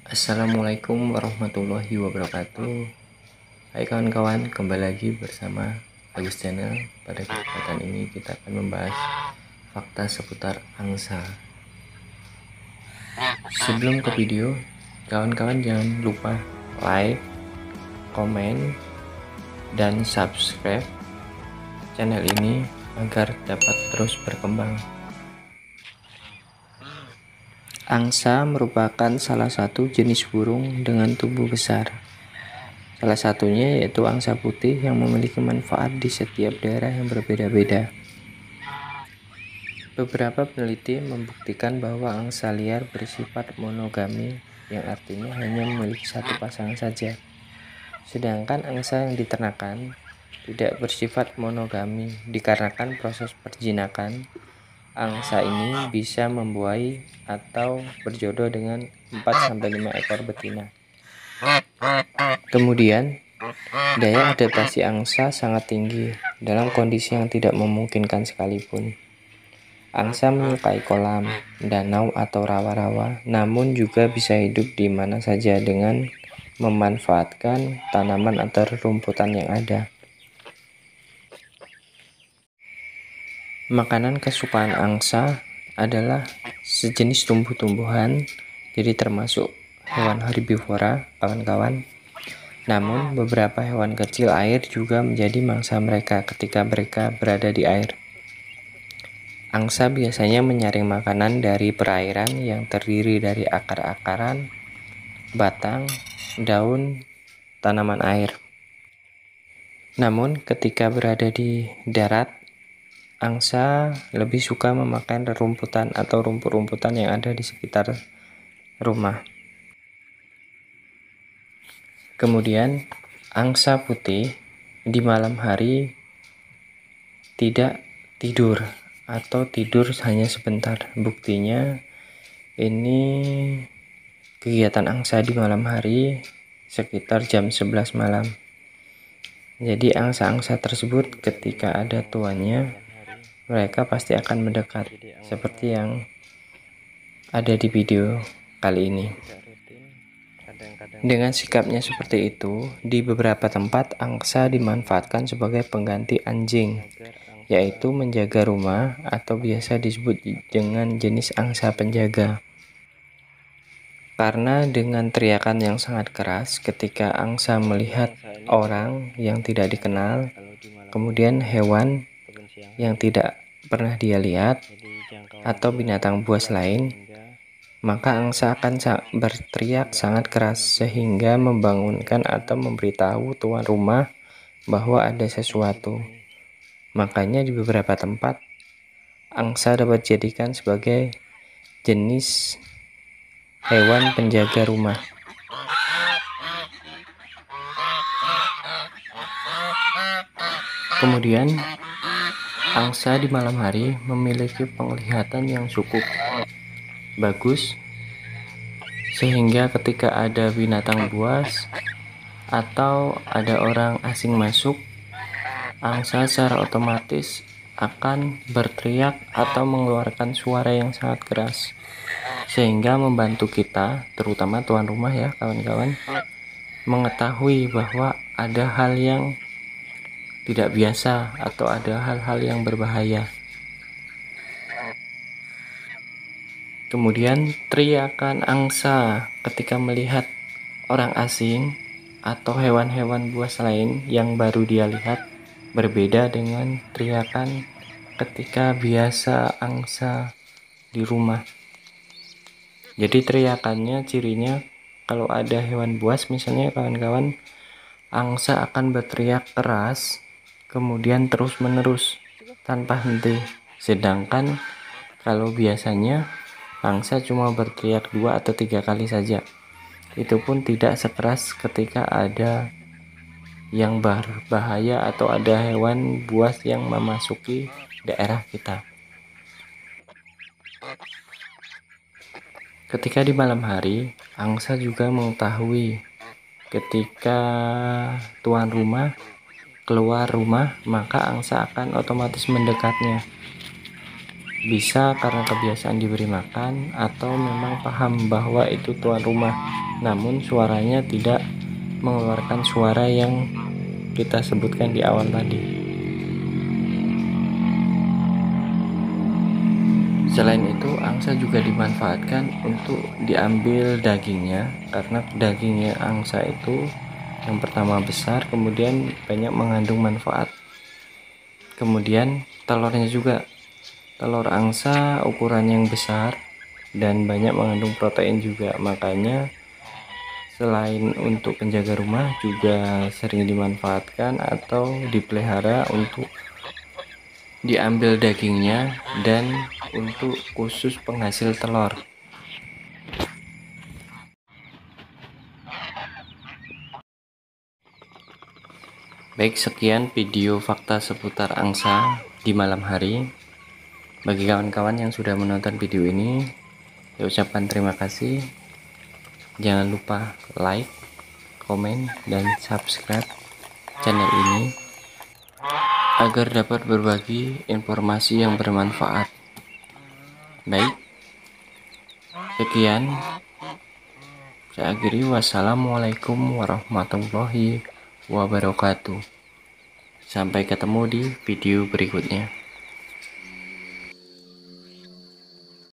Assalamualaikum warahmatullahi wabarakatuh. Hai kawan-kawan, kembali lagi bersama Agus Channel. Pada kesempatan ini kita akan membahas fakta seputar angsa. Sebelum ke video, kawan-kawan jangan lupa like, komen, dan subscribe channel ini agar dapat terus berkembang. Angsa merupakan salah satu jenis burung dengan tubuh besar. Salah satunya yaitu angsa putih yang memiliki manfaat di setiap daerah yang berbeda-beda. Beberapa peneliti membuktikan bahwa angsa liar bersifat monogami, yang artinya hanya memiliki satu pasangan saja. Sedangkan angsa yang diternakan tidak bersifat monogami dikarenakan proses perjinakan. Angsa ini bisa membuai atau berjodoh dengan 4-5 ekor betina. Kemudian, daya adaptasi angsa sangat tinggi dalam kondisi yang tidak memungkinkan sekalipun. Angsa menyukai kolam, danau atau rawa-rawa, namun juga bisa hidup di mana saja dengan memanfaatkan tanaman atau rumputan yang ada. Makanan kesukaan angsa adalah sejenis tumbuh-tumbuhan, jadi termasuk hewan herbivora, kawan-kawan. Namun, beberapa hewan kecil air juga menjadi mangsa mereka ketika mereka berada di air. Angsa biasanya menyaring makanan dari perairan yang terdiri dari akar-akaran, batang, daun, tanaman air. Namun, ketika berada di darat, angsa lebih suka memakan rerumputan atau rumput-rumputan yang ada di sekitar rumah. Kemudian, angsa putih di malam hari tidak tidur atau tidur hanya sebentar. Buktinya ini kegiatan angsa di malam hari sekitar jam 11 malam. Jadi angsa-angsa tersebut ketika ada tuannya, mereka pasti akan mendekat seperti yang ada di video kali ini. Dengan sikapnya seperti itu, di beberapa tempat angsa dimanfaatkan sebagai pengganti anjing, yaitu menjaga rumah atau biasa disebut dengan jenis angsa penjaga. Karena dengan teriakan yang sangat keras ketika angsa melihat orang yang tidak dikenal, kemudian hewan yang tidak pernah dia lihat, atau binatang buas lain, maka angsa akan berteriak sangat keras sehingga membangunkan atau memberitahu tuan rumah bahwa ada sesuatu. Makanya di beberapa tempat angsa dapat dijadikan sebagai jenis hewan penjaga rumah. Kemudian, angsa di malam hari memiliki penglihatan yang cukup bagus, sehingga ketika ada binatang buas atau ada orang asing masuk, angsa secara otomatis akan berteriak atau mengeluarkan suara yang sangat keras, sehingga membantu kita, terutama tuan rumah ya kawan-kawan, mengetahui bahwa ada hal yang tidak biasa atau ada hal-hal yang berbahaya. Kemudian teriakan angsa ketika melihat orang asing atau hewan-hewan buas lain yang baru dia lihat berbeda dengan teriakan ketika biasa angsa di rumah. Jadi teriakannya cirinya kalau ada hewan buas misalnya kawan-kawan, angsa akan berteriak keras kemudian terus-menerus tanpa henti. Sedangkan kalau biasanya angsa cuma berteriak 2 atau 3 kali saja. Itu pun tidak sekeras ketika ada yang berbahaya atau ada hewan buas yang memasuki daerah kita. Ketika di malam hari, angsa juga mengetahui ketika tuan rumah keluar rumah, maka angsa akan otomatis mendekatnya. Bisa karena kebiasaan diberi makan atau memang paham bahwa itu tuan rumah, namun suaranya tidak mengeluarkan suara yang kita sebutkan di awal tadi. Selain itu, angsa juga dimanfaatkan untuk diambil dagingnya, karena dagingnya angsa itu yang pertama besar, kemudian banyak mengandung manfaat. Kemudian telurnya juga, telur angsa ukuran yang besar dan banyak mengandung protein juga, makanya selain untuk penjaga rumah juga sering dimanfaatkan atau dipelihara untuk diambil dagingnya dan untuk khusus penghasil telur. Baik, sekian video fakta seputar angsa di malam hari. Bagi kawan-kawan yang sudah menonton video ini, saya ucapkan terima kasih. Jangan lupa like, komen, dan subscribe channel ini agar dapat berbagi informasi yang bermanfaat. Baik, sekian. Saya akhiri. Wassalamualaikum warahmatullahi wabarakatuh. Sampai ketemu di video berikutnya.